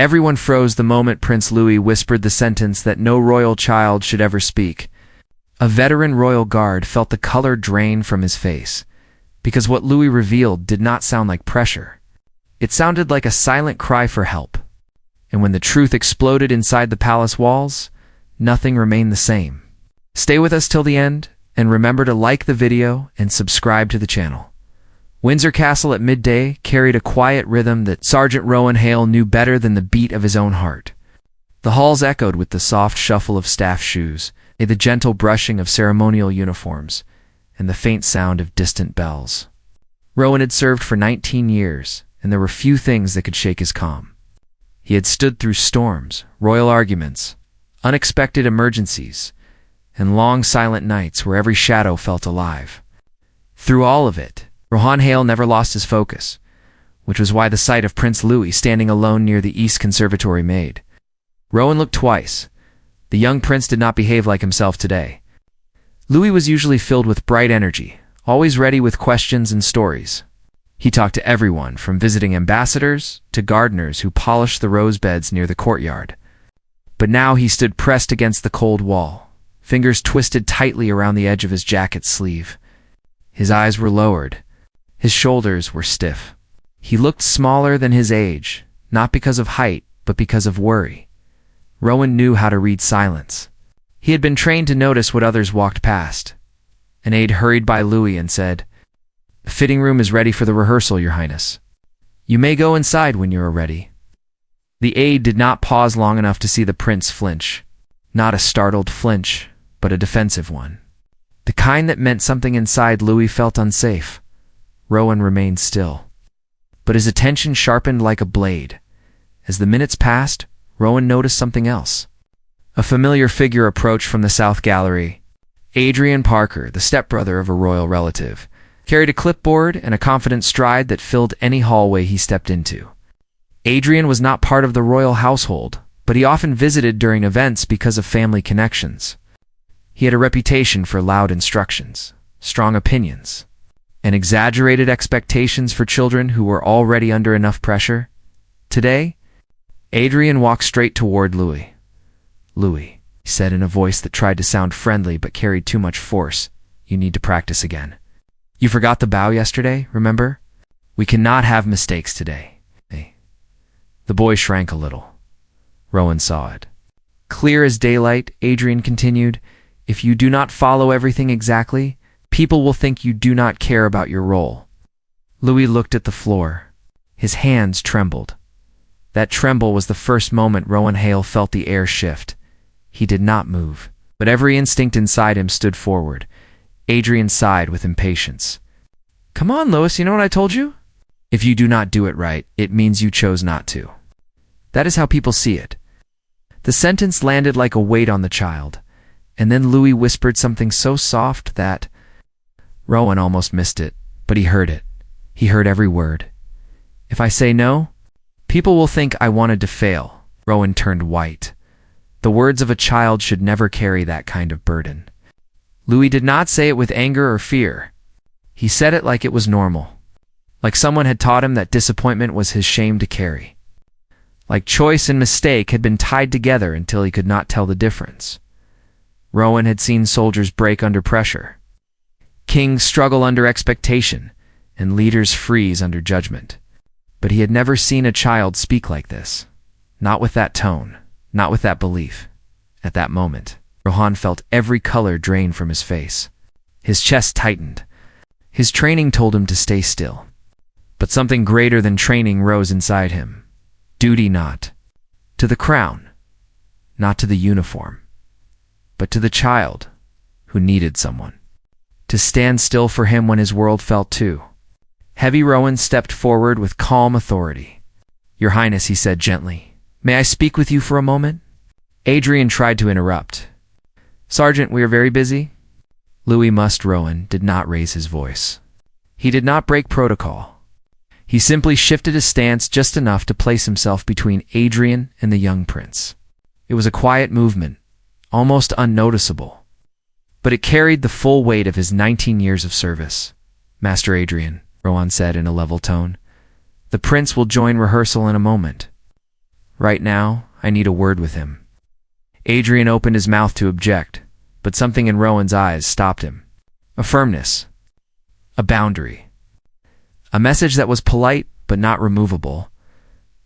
Everyone froze the moment Prince Louis whispered the sentence that no royal child should ever speak. A veteran royal guard felt the color drain from his face, because what Louis revealed did not sound like pressure. It sounded like a silent cry for help. And when the truth exploded inside the palace walls, nothing remained the same. Stay with us till the end, and remember to like the video and subscribe to the channel. Windsor Castle at midday carried a quiet rhythm that Sergeant Rowan Hale knew better than the beat of his own heart. The halls echoed with the soft shuffle of staff shoes, the gentle brushing of ceremonial uniforms, and the faint sound of distant bells. Rowan had served for 19 years, and there were few things that could shake his calm. He had stood through storms, royal arguments, unexpected emergencies, and long silent nights where every shadow felt alive. Through all of it, Rowan Hale never lost his focus, which was why the sight of Prince Louis standing alone near the East Conservatory made. Rowan looked twice. The young prince did not behave like himself today. Louis was usually filled with bright energy, always ready with questions and stories. He talked to everyone, from visiting ambassadors to gardeners who polished the rose beds near the courtyard. But now he stood pressed against the cold wall, fingers twisted tightly around the edge of his jacket sleeve. His eyes were lowered. His shoulders were stiff. He looked smaller than his age, not because of height, but because of worry. Rowan knew how to read silence. He had been trained to notice what others walked past. An aide hurried by Louis and said, "The fitting room is ready for the rehearsal, Your Highness. You may go inside when you are ready." The aide did not pause long enough to see the prince flinch. Not a startled flinch, but a defensive one. The kind that meant something inside Louis felt unsafe. Rowan remained still. But his attention sharpened like a blade. As the minutes passed, Rowan noticed something else. A familiar figure approached from the South Gallery. Adrian Parker, the stepbrother of a royal relative, carried a clipboard and a confident stride that filled any hallway he stepped into. Adrian was not part of the royal household, but he often visited during events because of family connections. He had a reputation for loud instructions, strong opinions, and exaggerated expectations for children who were already under enough pressure. Today, Adrian walked straight toward Louis. "Louis," he said in a voice that tried to sound friendly but carried too much force, "you need to practice again. You forgot the bow yesterday, remember? We cannot have mistakes today." The boy shrank a little. Rowan saw it. "Clear as daylight," Adrian continued. "If you do not follow everything exactly, people will think you do not care about your role." Louis looked at the floor. His hands trembled. That tremble was the first moment Rowan Hale felt the air shift. He did not move, but every instinct inside him stood forward. Adrian sighed with impatience. "Come on, Louis, you know what I told you? If you do not do it right, it means you chose not to." That is how people see it. The sentence landed like a weight on the child, and then Louis whispered something so soft that Rowan almost missed it, but he heard it. He heard every word. "If I say no, people will think I wanted to fail." Rowan turned white. The words of a child should never carry that kind of burden. Louis did not say it with anger or fear. He said it like it was normal. Like someone had taught him that disappointment was his shame to carry. Like choice and mistake had been tied together until he could not tell the difference. Rowan had seen soldiers break under pressure. Kings struggle under expectation, and leaders freeze under judgment. But he had never seen a child speak like this. Not with that tone, not with that belief. At that moment, Rowan felt every color drain from his face. His chest tightened. His training told him to stay still. But something greater than training rose inside him. Duty not to the crown, not to the uniform, but to the child who needed someone to stand still for him when his world felt too. Heavy Rowan stepped forward with calm authority. "Your Highness," he said gently, "may I speak with you for a moment?" Adrian tried to interrupt. "Sergeant, we are very busy." Louis Rowan did not raise his voice. He did not break protocol. He simply shifted his stance just enough to place himself between Adrian and the young prince. It was a quiet movement, almost unnoticeable, but it carried the full weight of his 19 years of service. "Master Adrian," Rowan said in a level tone, "the prince will join rehearsal in a moment." Right now, I need a word with him." Adrian opened his mouth to object, but something in Rowan's eyes stopped him. A firmness. A boundary. A message that was polite but not removable.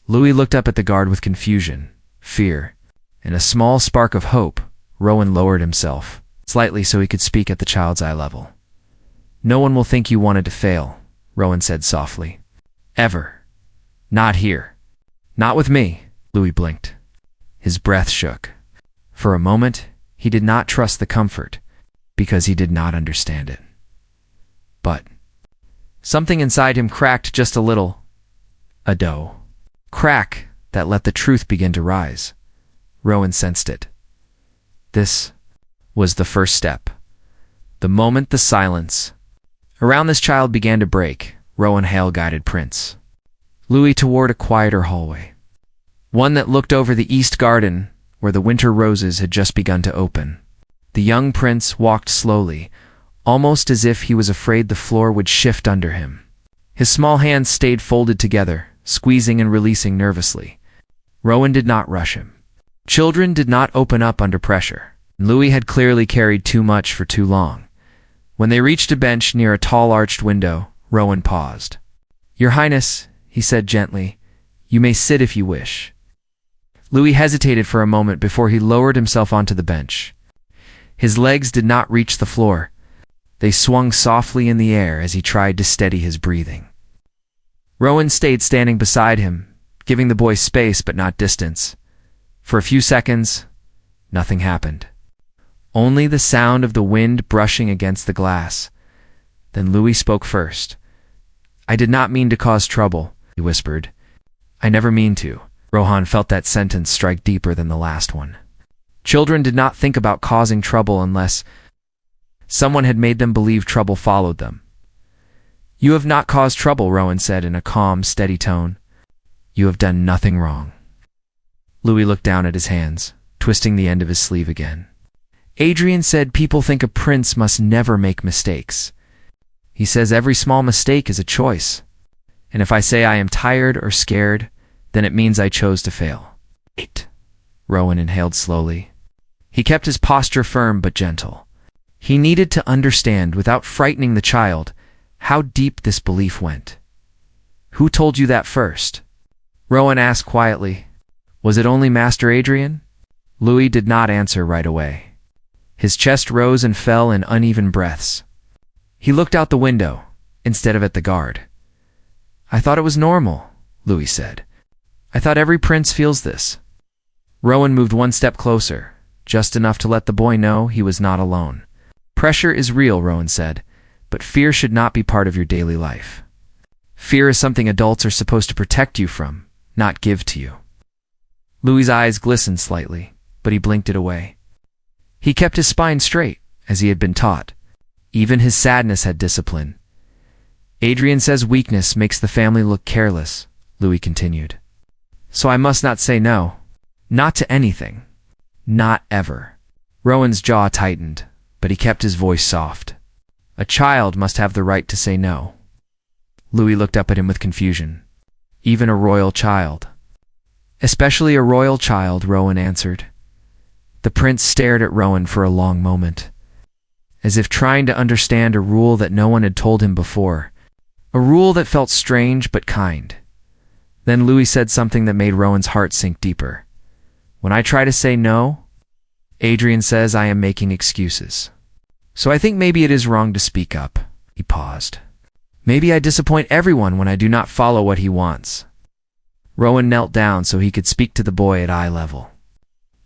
Louis looked up at the guard with confusion, fear, and a small spark of hope. Rowan lowered himself, slightly so he could speak at the child's eye level. "No one will think you wanted to fail," Rowan said softly. "Ever. Not here. Not with me." Louis blinked. His breath shook. For a moment, he did not trust the comfort, because he did not understand it. But something inside him cracked just a little. A dough. Crack that let the truth begin to rise. Rowan sensed it. This was the first step. The moment the silence around this child began to break, Rowan Hale guided Prince Louis toward a quieter hallway. One that looked over the east garden, where the winter roses had just begun to open. The young prince walked slowly, almost as if he was afraid the floor would shift under him. His small hands stayed folded together, squeezing and releasing nervously. Rowan did not rush him. Children did not open up under pressure. Louis had clearly carried too much for too long. When they reached a bench near a tall arched window, Rowan paused. "Your Highness," he said gently, "you may sit if you wish." Louis hesitated for a moment before he lowered himself onto the bench. His legs did not reach the floor. They swung softly in the air as he tried to steady his breathing. Rowan stayed standing beside him, giving the boy space but not distance. For a few seconds, nothing happened. Only the sound of the wind brushing against the glass. Then Louis spoke first. "I did not mean to cause trouble," he whispered. "I never mean to." Rohan felt that sentence strike deeper than the last one. Children did not think about causing trouble unless someone had made them believe trouble followed them. "You have not caused trouble," Rowan said in a calm, steady tone. "You have done nothing wrong." Louis looked down at his hands, twisting the end of his sleeve again. "Adrian said people think a prince must never make mistakes. He says every small mistake is a choice. And if I say I am tired or scared, then it means I chose to fail." "Wait." Rowan inhaled slowly. He kept his posture firm but gentle. He needed to understand, without frightening the child, how deep this belief went. "Who told you that first?" Rowan asked quietly. "Was it only Master Adrian?" Louis did not answer right away. His chest rose and fell in uneven breaths. He looked out the window, instead of at the guard. "I thought it was normal," Louis said. "I thought every prince feels this." Rowan moved one step closer, just enough to let the boy know he was not alone. "Pressure is real," Rowan said, "but fear should not be part of your daily life. Fear is something adults are supposed to protect you from, not give to you." Louis's eyes glistened slightly, but he blinked it away. He kept his spine straight, as he had been taught. Even his sadness had discipline. "Adrian says weakness makes the family look careless," Louis continued. "So I must not say no. Not to anything. Not ever." Rowan's jaw tightened, but he kept his voice soft. "A child must have the right to say no." Louis looked up at him with confusion. "Even a royal child?" "Especially a royal child," Rowan answered. The prince stared at Rowan for a long moment, as if trying to understand a rule that no one had told him before, a rule that felt strange but kind. Then Louis said something that made Rowan's heart sink deeper. "When I try to say no, Adrian says I am making excuses. So I think maybe it is wrong to speak up." He paused. "Maybe I disappoint everyone when I do not follow what he wants." Rowan knelt down so he could speak to the boy at eye level.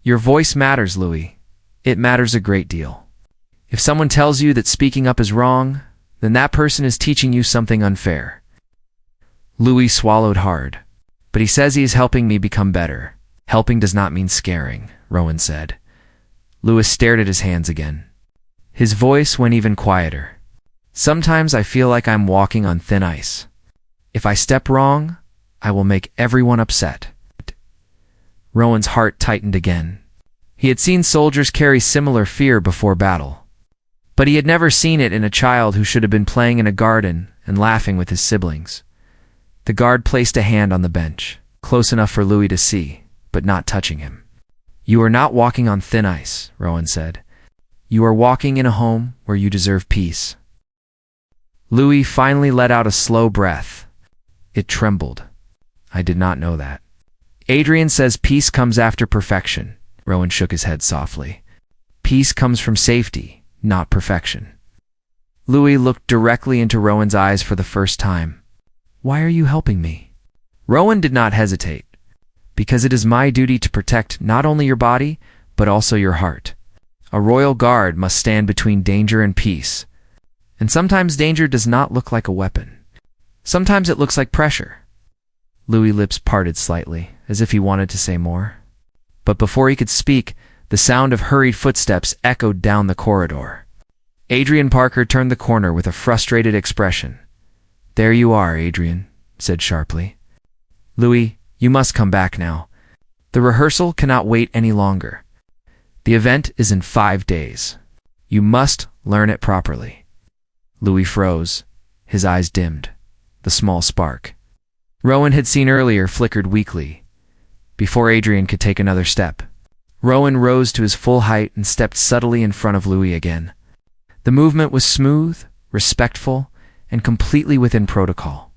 "Your voice matters, Louis. It matters a great deal. If someone tells you that speaking up is wrong, then that person is teaching you something unfair." Louis swallowed hard. "But he says he is helping me become better." "Helping does not mean scaring," Rowan said. Louis stared at his hands again. His voice went even quieter. "Sometimes I feel like I'm walking on thin ice. If I step wrong, I will make everyone upset." Rowan's heart tightened again. He had seen soldiers carry similar fear before battle, but he had never seen it in a child who should have been playing in a garden and laughing with his siblings. The guard placed a hand on the bench, close enough for Louis to see, but not touching him. "You are not walking on thin ice," Rowan said. "You are walking in a home where you deserve peace." Louis finally let out a slow breath. It trembled. "I did not know that." "Adrian says peace comes after perfection." Rowan shook his head softly. "Peace comes from safety, not perfection." Louis looked directly into Rowan's eyes for the first time. "Why are you helping me?" Rowan did not hesitate. "Because it is my duty to protect not only your body, but also your heart. A royal guard must stand between danger and peace. And sometimes danger does not look like a weapon. Sometimes it looks like pressure." Louis' lips parted slightly, as if he wanted to say more. But before he could speak, the sound of hurried footsteps echoed down the corridor. Adrian Parker turned the corner with a frustrated expression. "There you are, Adrian," said sharply. "Louis, you must come back now. The rehearsal cannot wait any longer. The event is in 5 days. You must learn it properly." Louis froze. His eyes dimmed. The small spark Rowan had seen earlier flickered weakly. Before Adrian could take another step, Rowan rose to his full height and stepped subtly in front of Louis again. The movement was smooth, respectful, and completely within protocol.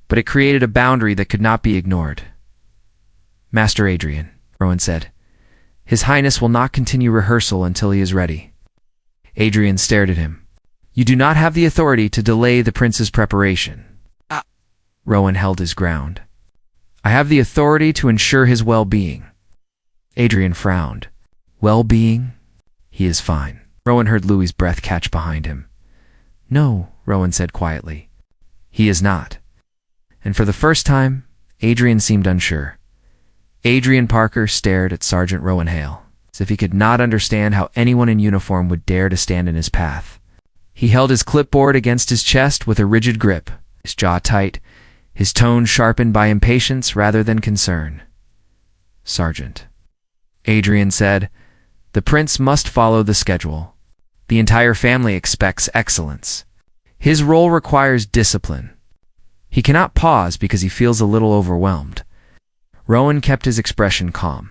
But it created a boundary that could not be ignored. "Master Adrian," Rowan said, "His Highness will not continue rehearsal until he is ready." Adrian stared at him. "You do not have the authority to delay the prince's preparation." Rowan held his ground. "I have the authority to ensure his well-being." Adrian frowned. "Well-being? He is fine." Rowan heard Louis's breath catch behind him. "No," Rowan said quietly. "He is not." And for the first time, Adrian seemed unsure. Adrian Parker stared at Sergeant Rowan Hale, as if he could not understand how anyone in uniform would dare to stand in his path. He held his clipboard against his chest with a rigid grip, his jaw tight, his tone sharpened by impatience rather than concern. "Sergeant," Adrian said, "the prince must follow the schedule. The entire family expects excellence. His role requires discipline. He cannot pause because he feels a little overwhelmed." Rowan kept his expression calm.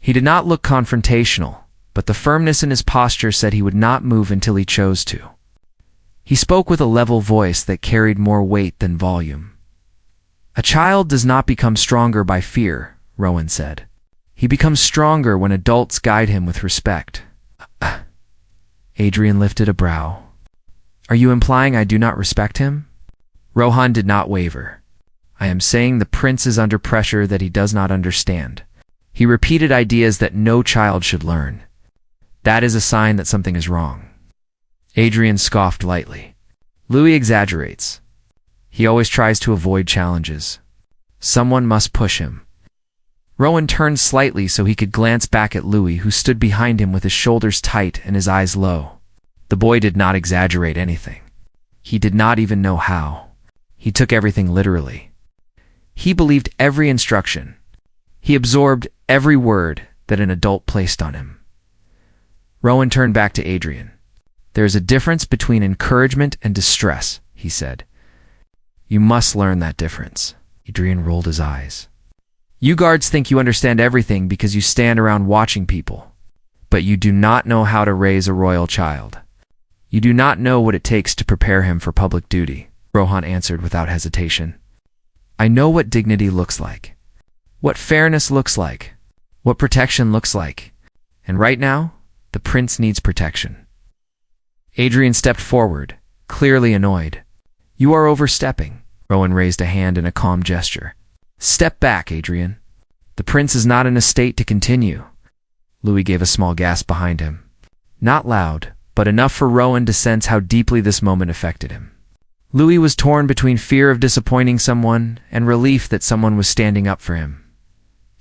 He did not look confrontational, but the firmness in his posture said he would not move until he chose to. He spoke with a level voice that carried more weight than volume. "A child does not become stronger by fear," Rowan said. "He becomes stronger when adults guide him with respect." Adrian lifted a brow. "Are you implying I do not respect him?" Rohan did not waver. "I am saying the prince is under pressure that he does not understand. He repeated ideas that no child should learn. That is a sign that something is wrong." Adrian scoffed lightly. "Louis exaggerates. He always tries to avoid challenges. Someone must push him." Rowan turned slightly so he could glance back at Louis, who stood behind him with his shoulders tight and his eyes low. The boy did not exaggerate anything. He did not even know how. He took everything literally. He believed every instruction. He absorbed every word that an adult placed on him. Rowan turned back to Adrian. "There is a difference between encouragement and distress," he said. "You must learn that difference." Adrian rolled his eyes. "You guards think you understand everything because you stand around watching people. But you do not know how to raise a royal child. You do not know what it takes to prepare him for public duty," Rohan answered without hesitation. "I know what dignity looks like, what fairness looks like, what protection looks like. And right now, the prince needs protection." Adrian stepped forward, clearly annoyed. "You are overstepping." Rowan raised a hand in a calm gesture. "Step back, Adrian. The prince is not in a state to continue." Louis gave a small gasp behind him. Not loud, but enough for Rowan to sense how deeply this moment affected him. Louis was torn between fear of disappointing someone and relief that someone was standing up for him.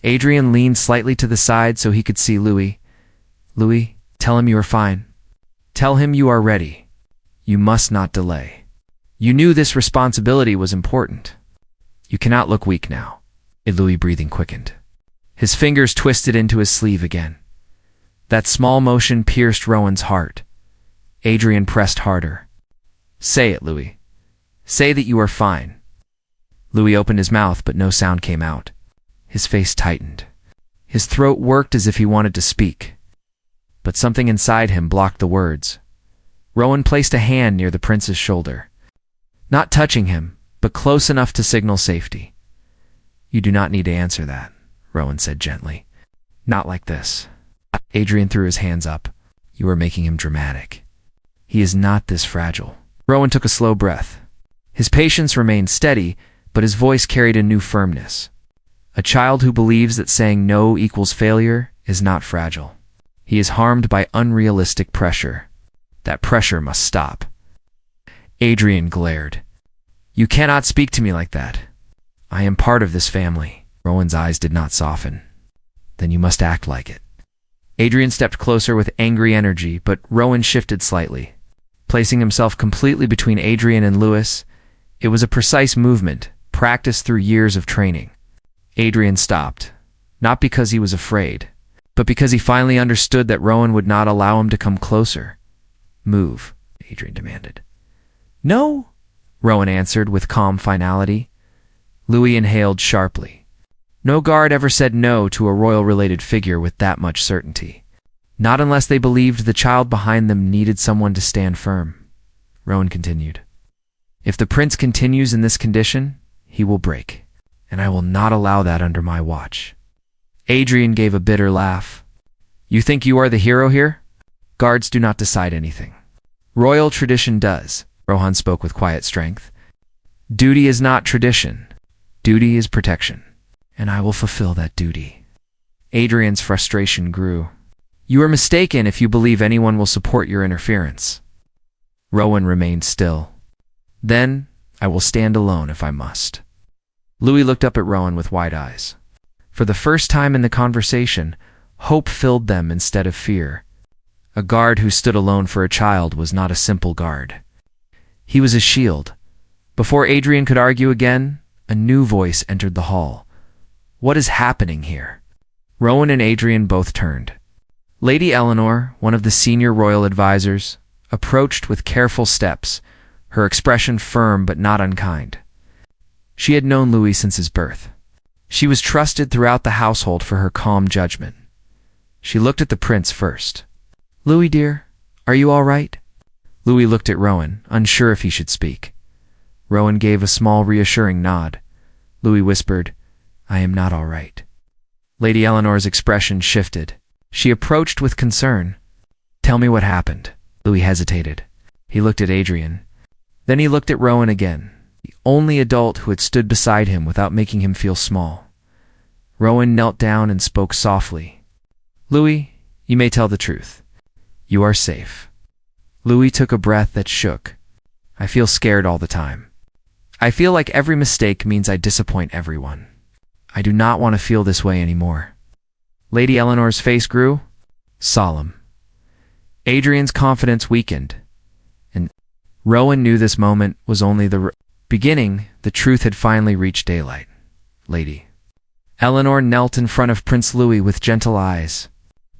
Adrian leaned slightly to the side so he could see Louis. "Louis, tell him you are fine. Tell him you are ready. You must not delay. You knew this responsibility was important. You cannot look weak now." Louis' breathing quickened. His fingers twisted into his sleeve again. That small motion pierced Rowan's heart. Adrian pressed harder. "Say it, Louis. Say that you are fine." Louis opened his mouth, but no sound came out. His face tightened. His throat worked as if he wanted to speak, but something inside him blocked the words. Rowan placed a hand near the prince's shoulder, not touching him, but close enough to signal safety. "You do not need to answer that," Rowan said gently. "Not like this." Adrian threw his hands up. "You are making him dramatic. He is not this fragile." Rowan took a slow breath. His patience remained steady, but his voice carried a new firmness. A child who believes that saying no equals failure is not fragile. He is harmed by unrealistic pressure. That pressure must stop. Adrian glared. "You cannot speak to me like that. I am part of this family." Rowan's eyes did not soften. "Then you must act like it." Adrian stepped closer with angry energy, but Rowan shifted slightly, placing himself completely between Adrian and Lewis. It was a precise movement, practiced through years of training. Adrian stopped, not because he was afraid, but because he finally understood that Rowan would not allow him to come closer. "Move," Adrian demanded. "No," Rowan answered with calm finality. Louis inhaled sharply. No guard ever said no to a royal-related figure with that much certainty. Not unless they believed the child behind them needed someone to stand firm. Rowan continued. "If the prince continues in this condition, he will break, and I will not allow that under my watch." Adrian gave a bitter laugh. "You think you are the hero here? Guards do not decide anything. Royal tradition does." Rohan spoke with quiet strength. "Duty is not tradition. Duty is protection, and I will fulfill that duty." Adrian's frustration grew. "You are mistaken if you believe anyone will support your interference." Rowan remained still. "Then I will stand alone if I must." Louis looked up at Rowan with wide eyes. For the first time in the conversation, hope filled them instead of fear. A guard who stood alone for a child was not a simple guard. He was a shield. Before Adrian could argue again, a new voice entered the hall. "What is happening here?" Rowan and Adrian both turned. Lady Eleanor, one of the senior royal advisors, approached with careful steps, her expression firm but not unkind. She had known Louis since his birth. She was trusted throughout the household for her calm judgment. She looked at the prince first. "Louis, dear, are you all right?" Louis looked at Rowan, unsure if he should speak. Rowan gave a small reassuring nod. Louis whispered, "I am not all right." Lady Eleanor's expression shifted. She approached with concern. "Tell me what happened." Louis hesitated. He looked at Adrian. Then he looked at Rowan again, the only adult who had stood beside him without making him feel small. Rowan knelt down and spoke softly. "Louis, you may tell the truth. You are safe." Louis took a breath that shook. "I feel scared all the time. I feel like every mistake means I disappoint everyone. I do not want to feel this way anymore." Lady Eleanor's face grew solemn. Adrian's confidence weakened, and Rowan knew this moment was only the beginning. The truth had finally reached daylight. Lady Eleanor knelt in front of Prince Louis with gentle eyes,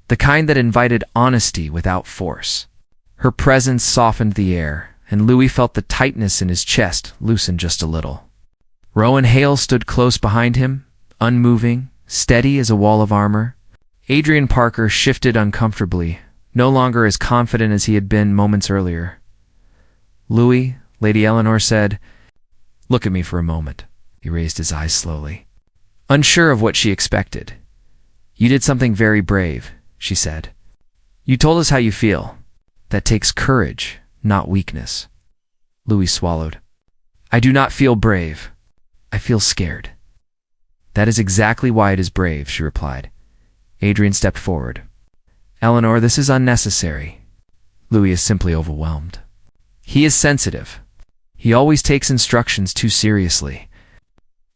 the kind that invited honesty without force. Her presence softened the air, and Louis felt the tightness in his chest loosen just a little. Rowan Hale stood close behind him, unmoving, steady as a wall of armor. Adrian Parker shifted uncomfortably, no longer as confident as he had been moments earlier. "Louis," Lady Eleanor said, "look at me for a moment." He raised his eyes slowly, unsure of what she expected. "You did something very brave," she said. "You told us how you feel. That takes courage, not weakness." Louis swallowed. "I do not feel brave. I feel scared." "That is exactly why it is brave," she replied. Adrian stepped forward. "Eleanor, this is unnecessary." Louis is simply overwhelmed. He is sensitive. He always takes instructions too seriously.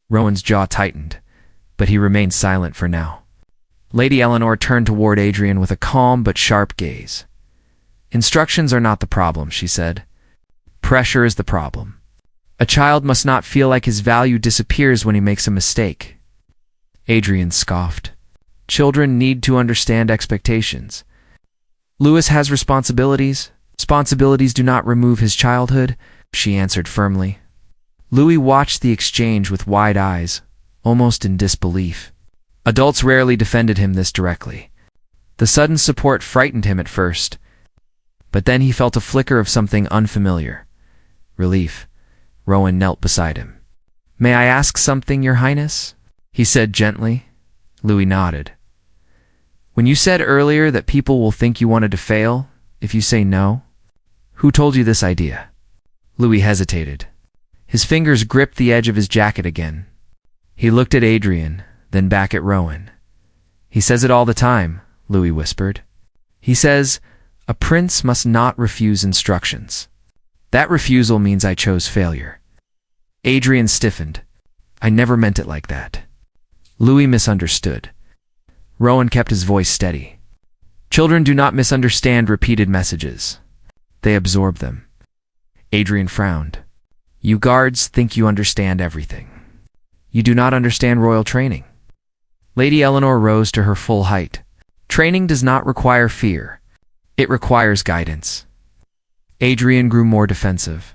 Rowan's jaw tightened, but he remained silent for now. Lady Eleanor turned toward Adrian with a calm but sharp gaze. "Instructions are not the problem," she said. "Pressure is the problem. A child must not feel like his value disappears when he makes a mistake." Adrian scoffed. "Children need to understand expectations. Louis has responsibilities. Responsibilities do not remove his childhood," she answered firmly. Louis watched the exchange with wide eyes, almost in disbelief. Adults rarely defended him this directly. The sudden support frightened him at first, but then he felt a flicker of something unfamiliar. Relief. Rowan knelt beside him. "May I ask something, Your Highness?" he said gently. Louis nodded. "When you said earlier that people will think you wanted to fail if you say no, who told you this idea?" Louis hesitated. His fingers gripped the edge of his jacket again. He looked at Adrian, then back at Rowan. "He says it all the time," Louis whispered. "He says, a prince must not refuse instructions. That refusal means I chose failure." Adrian stiffened. "I never meant it like that." Louis misunderstood. Rowan kept his voice steady. "Children do not misunderstand repeated messages. They absorb them." Adrian frowned. "You guards think you understand everything. You do not understand royal training." Lady Eleanor rose to her full height. "Training does not require fear. It requires guidance." Adrian grew more defensive.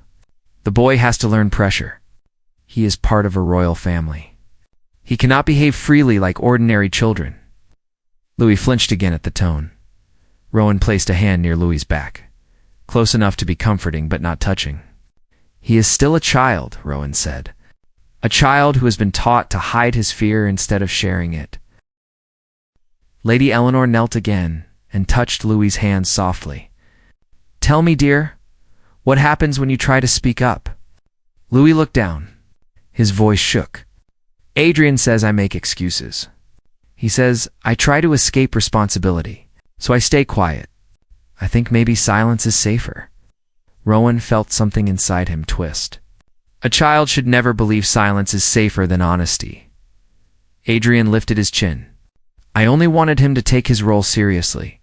"The boy has to learn pressure. He is part of a royal family. He cannot behave freely like ordinary children." Louis flinched again at the tone. Rowan placed a hand near Louis's back, close enough to be comforting but not touching. "He is still a child," Rowan said. "A child who has been taught to hide his fear instead of sharing it." Lady Eleanor knelt again and touched Louis's hand softly. "Tell me, dear, what happens when you try to speak up?" Louis looked down. His voice shook. "Adrian says I make excuses. He says I try to escape responsibility, so I stay quiet. I think maybe silence is safer." Rowan felt something inside him twist. A child should never believe silence is safer than honesty. Adrian lifted his chin. "I only wanted him to take his role seriously."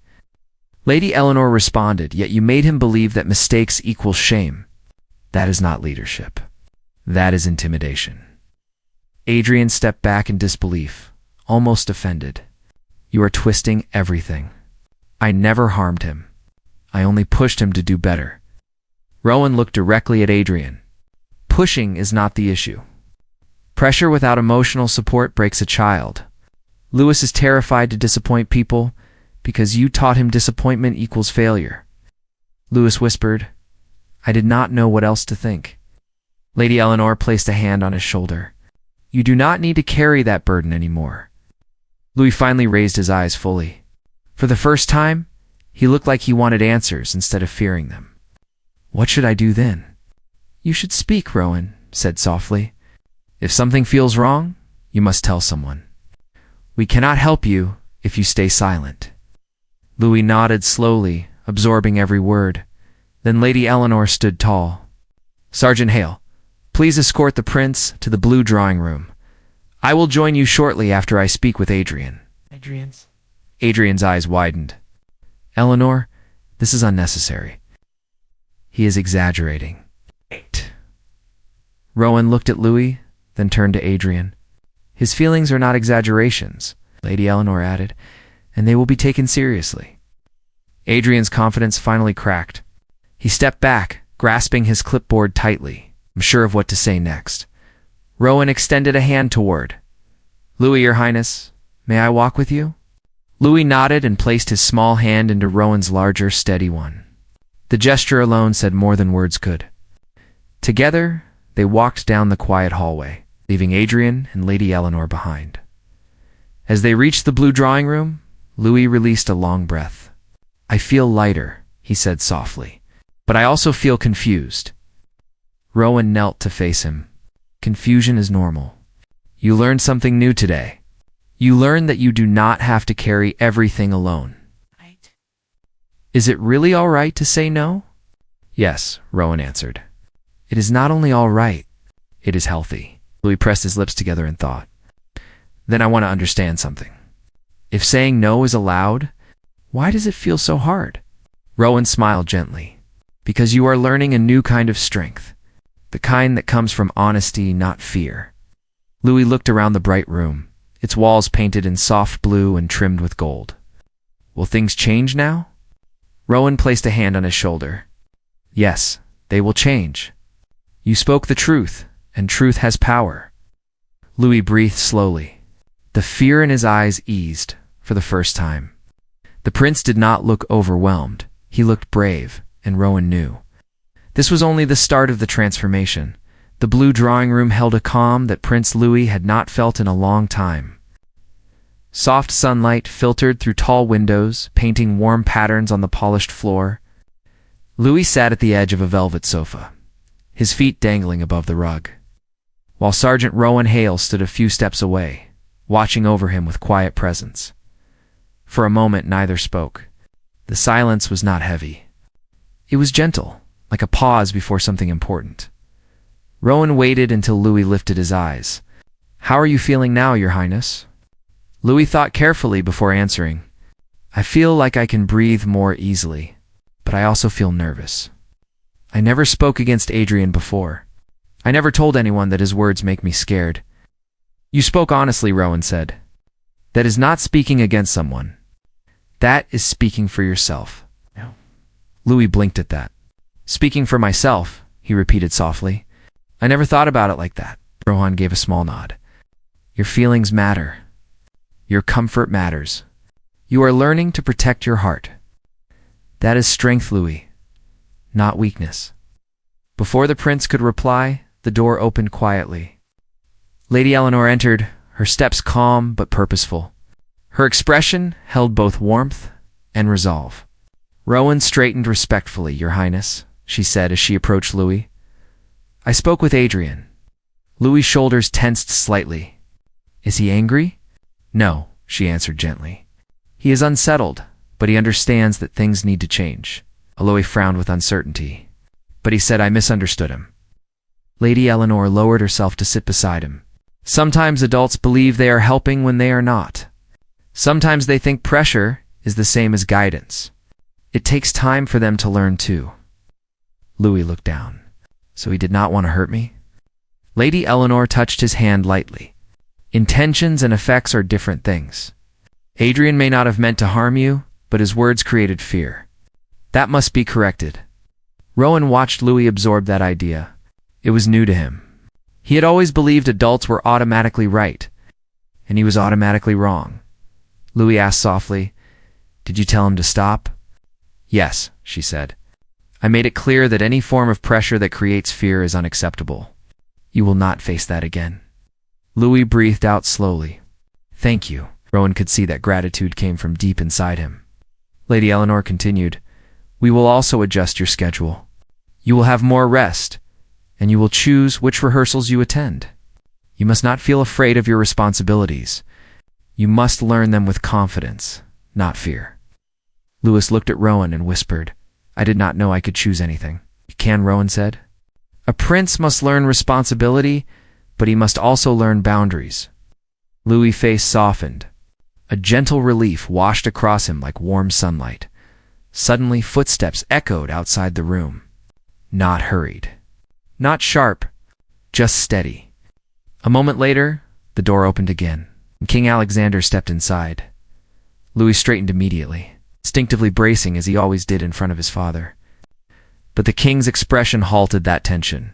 Lady Eleanor responded, "Yet you made him believe that mistakes equal shame. That is not leadership. That is intimidation." Adrian stepped back in disbelief, almost offended. "You are twisting everything. I never harmed him. I only pushed him to do better." Rowan looked directly at Adrian. "Pushing is not the issue. Pressure without emotional support breaks a child. Louis is terrified to disappoint people because you taught him disappointment equals failure." Louis whispered, "I did not know what else to think." Lady Eleanor placed a hand on his shoulder. "You do not need to carry that burden anymore." Louis finally raised his eyes fully. For the first time, he looked like he wanted answers instead of fearing them. "What should I do then?" "You should speak," Rowan said softly. "If something feels wrong, you must tell someone. We cannot help you if you stay silent." Louis nodded slowly, absorbing every word. Then Lady Eleanor stood tall. "Sergeant Hale, please escort the prince to the blue drawing room. I will join you shortly after I speak with Adrian." Adrian's eyes widened. "Eleanor, this is unnecessary. He is exaggerating." Rowan looked at Louis, then turned to Adrian. "His feelings are not exaggerations," Lady Eleanor added, "and they will be taken seriously." Adrian's confidence finally cracked. He stepped back, grasping his clipboard tightly, unsure of what to say next. Rowan extended a hand toward. "Louis, Your Highness, may I walk with you?" Louis nodded and placed his small hand into Rowan's larger, steady one. The gesture alone said more than words could. Together, they walked down the quiet hallway, leaving Adrian and Lady Eleanor behind. As they reached the blue drawing room, Louis released a long breath. "I feel lighter," he said softly, "but I also feel confused." Rowan knelt to face him. "Confusion is normal. You learned something new today. You learned that you do not have to carry everything alone." "Is it really all right to say no?" "Yes," Rowan answered. "It is not only all right, it is healthy." Louis pressed his lips together in thought. "Then I want to understand something. If saying no is allowed, why does it feel so hard?" Rowan smiled gently. "Because you are learning a new kind of strength, the kind that comes from honesty, not fear." Louis looked around the bright room, its walls painted in soft blue and trimmed with gold. "Will things change now?" Rowan placed a hand on his shoulder. "Yes, they will change. You spoke the truth, and truth has power." Louis breathed slowly. The fear in his eyes eased for the first time. The prince did not look overwhelmed. He looked brave, and Rowan knew. This was only the start of the transformation. The blue drawing room held a calm that Prince Louis had not felt in a long time. Soft sunlight filtered through tall windows, painting warm patterns on the polished floor. Louis sat at the edge of a velvet sofa, his feet dangling above the rug, while Sergeant Rowan Hale stood a few steps away, watching over him with quiet presence. For a moment neither spoke. The silence was not heavy. It was gentle, like a pause before something important. Rowan waited until Louis lifted his eyes. "How are you feeling now, Your Highness?" Louis thought carefully before answering. "I feel like I can breathe more easily, but I also feel nervous. I never spoke against Adrian before. I never told anyone that his words make me scared." "You spoke honestly," Rowan said. "That is not speaking against someone. That is speaking for yourself." No. Louis blinked at that. "Speaking for myself," he repeated softly. "I never thought about it like that." Rowan gave a small nod. "Your feelings matter. Your comfort matters. You are learning to protect your heart. That is strength, Louis, not weakness." Before the prince could reply, the door opened quietly. Lady Eleanor entered, her steps calm but purposeful. Her expression held both warmth and resolve. Rowan straightened respectfully. "Your Highness," she said as she approached Louis. "I spoke with Adrian." Louis' shoulders tensed slightly. "Is he angry?" "No," she answered gently. "He is unsettled, but he understands that things need to change." Louis frowned with uncertainty. "But he said I misunderstood him." Lady Eleanor lowered herself to sit beside him. "Sometimes adults believe they are helping when they are not. Sometimes they think pressure is the same as guidance. It takes time for them to learn too." Louis looked down. "So he did not want to hurt me?" Lady Eleanor touched his hand lightly. "Intentions and effects are different things. Adrian may not have meant to harm you, but his words created fear. That must be corrected." Rowan watched Louis absorb that idea. It was new to him. He had always believed adults were automatically right, and he was automatically wrong. Louis asked softly, "Did you tell him to stop?" "Yes," she said. "I made it clear that any form of pressure that creates fear is unacceptable. You will not face that again." Louis breathed out slowly. "Thank you." Rowan could see that gratitude came from deep inside him. Lady Eleanor continued, "We will also adjust your schedule. You will have more rest, and you will choose which rehearsals you attend. You must not feel afraid of your responsibilities. You must learn them with confidence, not fear." Louis looked at Rowan and whispered, "I did not know I could choose anything." "You can," Rowan said. "A prince must learn responsibility, but he must also learn boundaries." Louis' face softened. A gentle relief washed across him like warm sunlight. Suddenly, footsteps echoed outside the room. Not hurried, not sharp, just steady. A moment later, the door opened again, and King Alexander stepped inside. Louis straightened immediately, instinctively bracing as he always did in front of his father. But the king's expression halted that tension.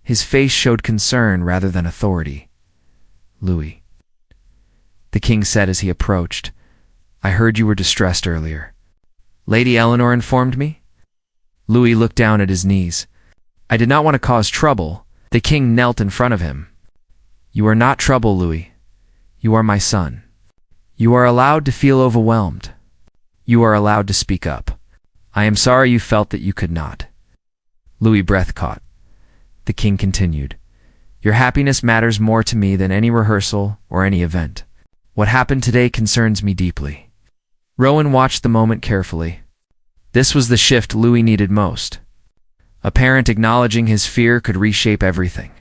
His face showed concern rather than authority. "Louis," the king said as he approached, "I heard you were distressed earlier." "Lady Eleanor informed me." Louis looked down at his knees. "I did not want to cause trouble." The king knelt in front of him. "You are not trouble, Louis. You are my son. You are allowed to feel overwhelmed. You are allowed to speak up. I am sorry you felt that you could not." Louis' breath caught. The king continued, "Your happiness matters more to me than any rehearsal or any event. What happened today concerns me deeply." Rowan watched the moment carefully. This was the shift Louis needed most. A parent acknowledging his fear could reshape everything.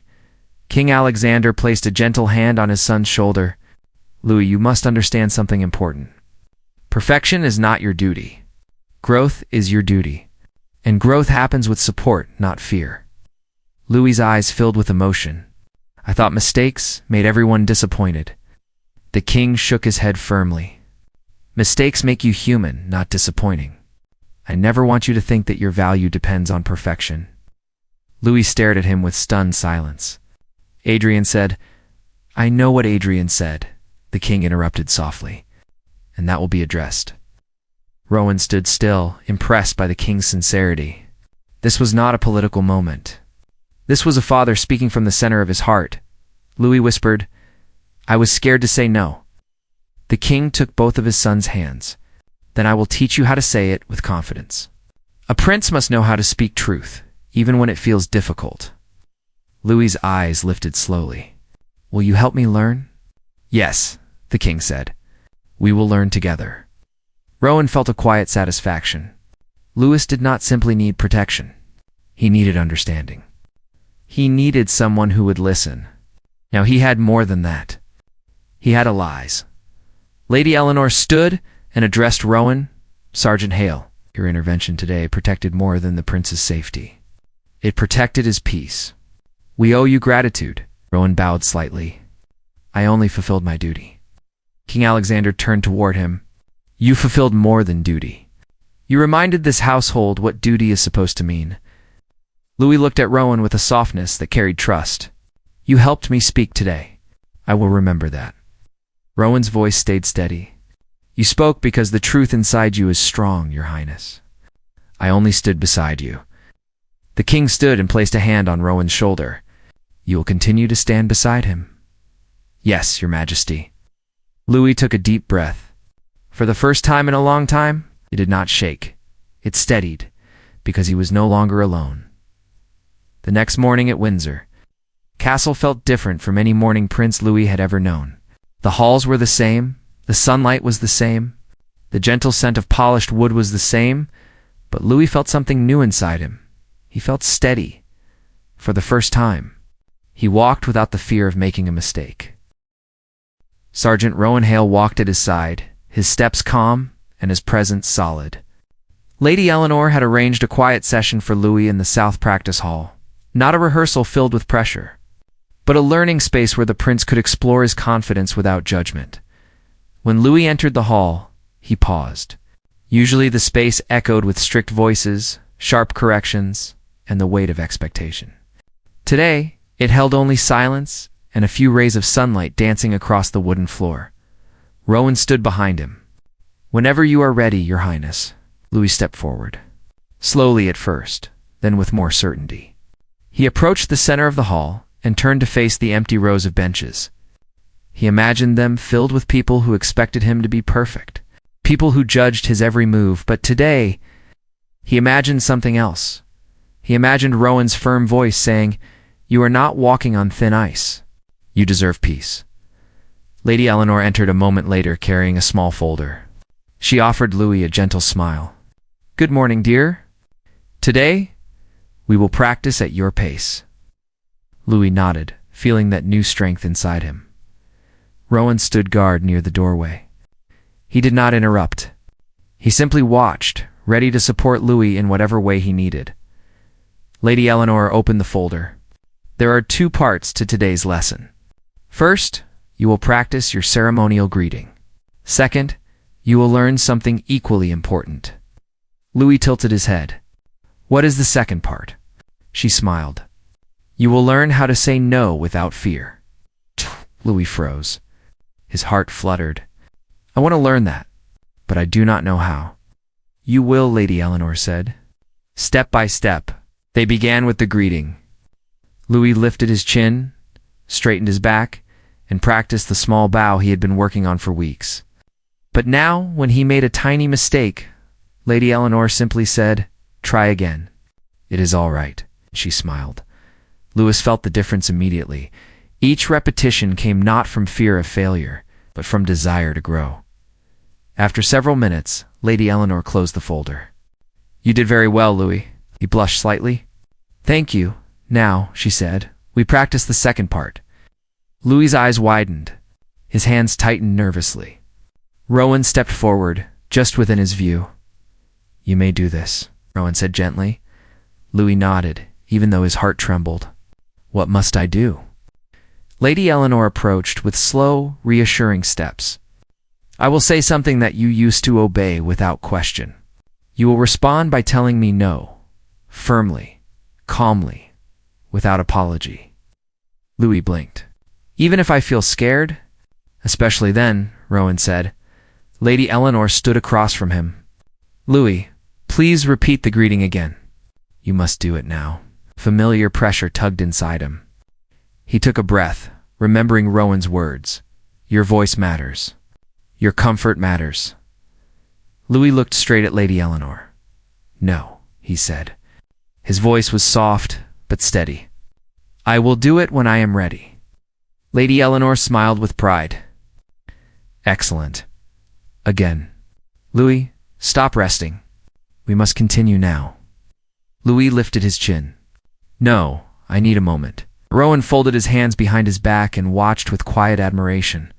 King Alexander placed a gentle hand on his son's shoulder. "Louis, you must understand something important. Perfection is not your duty. Growth is your duty. And growth happens with support, not fear." Louis' eyes filled with emotion. "I thought mistakes made everyone disappointed." The king shook his head firmly. "Mistakes make you human, not disappointing. I never want you to think that your value depends on perfection." Louis stared at him with stunned silence. Adrian said, "I know what Adrian said. the king interrupted softly. "And that will be addressed." Rowan stood still, impressed by the king's sincerity. This was not a political moment. This was a father speaking from the center of his heart. Louis whispered, "I was scared to say no." The king took both of his son's hands. "Then I will teach you how to say it with confidence. A prince must know how to speak truth, even when it feels difficult." Louis's eyes lifted slowly. "Will you help me learn?" "Yes," the king said. "We will learn together." Rowan felt a quiet satisfaction. Louis did not simply need protection. He needed understanding. He needed someone who would listen. Now he had more than that. He had allies. Lady Eleanor stood and addressed Rowan. "Sergeant Hale, your intervention today protected more than the prince's safety. It protected his peace. We owe you gratitude." Rowan bowed slightly. "I only fulfilled my duty." King Alexander turned toward him. "You fulfilled more than duty. You reminded this household what duty is supposed to mean." Louis looked at Rowan with a softness that carried trust. "You helped me speak today. I will remember that." Rowan's voice stayed steady. "You spoke because the truth inside you is strong, Your Highness. I only stood beside you." The king stood and placed a hand on Rowan's shoulder. "You will continue to stand beside him?" "Yes, Your Majesty." Louis took a deep breath. For the first time in a long time, it did not shake. It steadied, because he was no longer alone. The next morning at Windsor Castle felt different from any morning Prince Louis had ever known. The halls were the same, the sunlight was the same, the gentle scent of polished wood was the same, but Louis felt something new inside him. He felt steady. For the first time, he walked without the fear of making a mistake. Sergeant Rowan Hale walked at his side, his steps calm and his presence solid. Lady Eleanor had arranged a quiet session for Louis in the South Practice Hall. Not a rehearsal filled with pressure, but a learning space where the prince could explore his confidence without judgment. When Louis entered the hall, he paused. Usually the space echoed with strict voices, sharp corrections, and the weight of expectation. Today, it held only silence and a few rays of sunlight dancing across the wooden floor. Rowan stood behind him. "Whenever you are ready, Your Highness." Louis stepped forward. Slowly at first, then with more certainty. He approached the center of the hall and turned to face the empty rows of benches. He imagined them filled with people who expected him to be perfect, people who judged his every move, but today, he imagined something else. He imagined Rowan's firm voice saying, "You are not walking on thin ice. You deserve peace." Lady Eleanor entered a moment later carrying a small folder. She offered Louis a gentle smile. "Good morning, dear. Today, we will practice at your pace." Louis nodded, feeling that new strength inside him. Rowan stood guard near the doorway. He did not interrupt. He simply watched, ready to support Louis in whatever way he needed. Lady Eleanor opened the folder. "There are 2 parts to today's lesson. First, you will practice your ceremonial greeting. Second, you will learn something equally important." Louis tilted his head. "What is the second part?" She smiled. "You will learn how to say no without fear." Louis froze. His heart fluttered. "I want to learn that, but I do not know how." "You will," Lady Eleanor said. Step by step, they began with the greeting. Louis lifted his chin, straightened his back, and practiced the small bow he had been working on for weeks. But now, when he made a tiny mistake, Lady Eleanor simply said, "Try again." "It is all right," she smiled. Louis felt the difference immediately. Each repetition came not from fear of failure, but from desire to grow. After several minutes, Lady Eleanor closed the folder. "You did very well, Louis." He blushed slightly. "Thank you. Now," she said, "we practice the second part." Louis's eyes widened. His hands tightened nervously. Rowan stepped forward, just within his view. "You may do this," Rowan said gently. Louis nodded, even though his heart trembled. "What must I do?" Lady Eleanor approached with slow, reassuring steps. "I will say something that you used to obey without question. You will respond by telling me no, firmly, calmly, without apology." Louis blinked. "Even if I feel scared?" Especially then, Rowan said. Lady Eleanor stood across from him. Louis, please repeat the greeting again. You must do it now. Familiar pressure tugged inside him. He took a breath, remembering Rowan's words. Your voice matters. Your comfort matters. Louis looked straight at Lady Eleanor. No, he said. His voice was soft, but steady. I will do it when I am ready. Lady Eleanor smiled with pride. Excellent. Again. Louis, stop resting. We must continue now. Louis lifted his chin. No, I need a moment. Rowan folded his hands behind his back and watched with quiet admiration.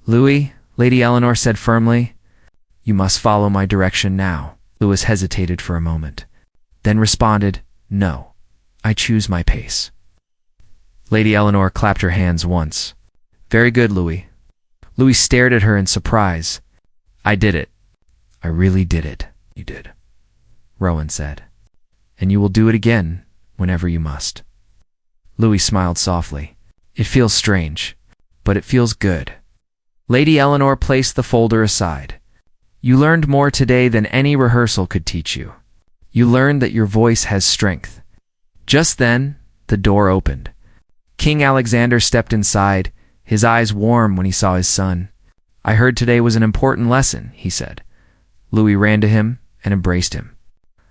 Louis, Lady Eleanor said firmly, you must follow my direction now. Louis hesitated for a moment, then responded, no, I choose my pace. Lady Eleanor clapped her hands once. Very good, Louis. Louis stared at her in surprise. I did it. I really did it. You did, Rowan said. And you will do it again whenever you must. Louis smiled softly. It feels strange, but it feels good. Lady Eleanor placed the folder aside. You learned more today than any rehearsal could teach you. You learned that your voice has strength. Just then, the door opened. King Alexander stepped inside, his eyes warm when he saw his son. I heard today was an important lesson, he said. Louis ran to him and embraced him.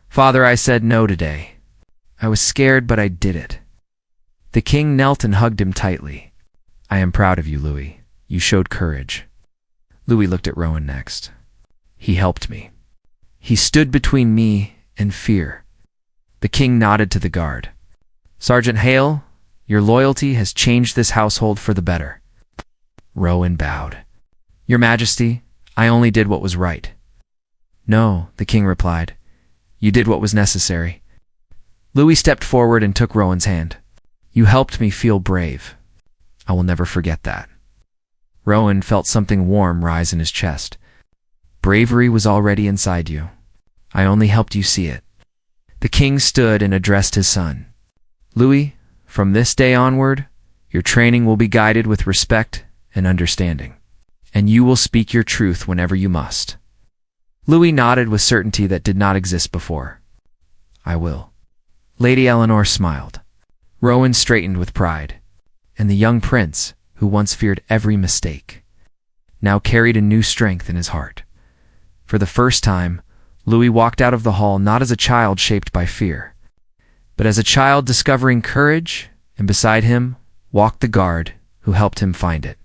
Father, I said no today. I was scared, but I did it. The king knelt and hugged him tightly. I am proud of you, Louis. You showed courage. Louis looked at Rowan next. He helped me. He stood between me and fear. The king nodded to the guard. Sergeant Hale, your loyalty has changed this household for the better. Rowan bowed. Your Majesty, I only did what was right. No, the king replied. You did what was necessary. Louis stepped forward and took Rowan's hand. You helped me feel brave. I will never forget that. Rowan felt something warm rise in his chest. Bravery was already inside you. I only helped you see it. The king stood and addressed his son. Louis, from this day onward, your training will be guided with respect and understanding, and you will speak your truth whenever you must. Louis nodded with certainty that did not exist before. I will. Lady Eleanor smiled. Rowan straightened with pride, and the young prince, who once feared every mistake, now carried a new strength in his heart. For the first time, Louis walked out of the hall not as a child shaped by fear, but as a child discovering courage, and beside him walked the guard who helped him find it.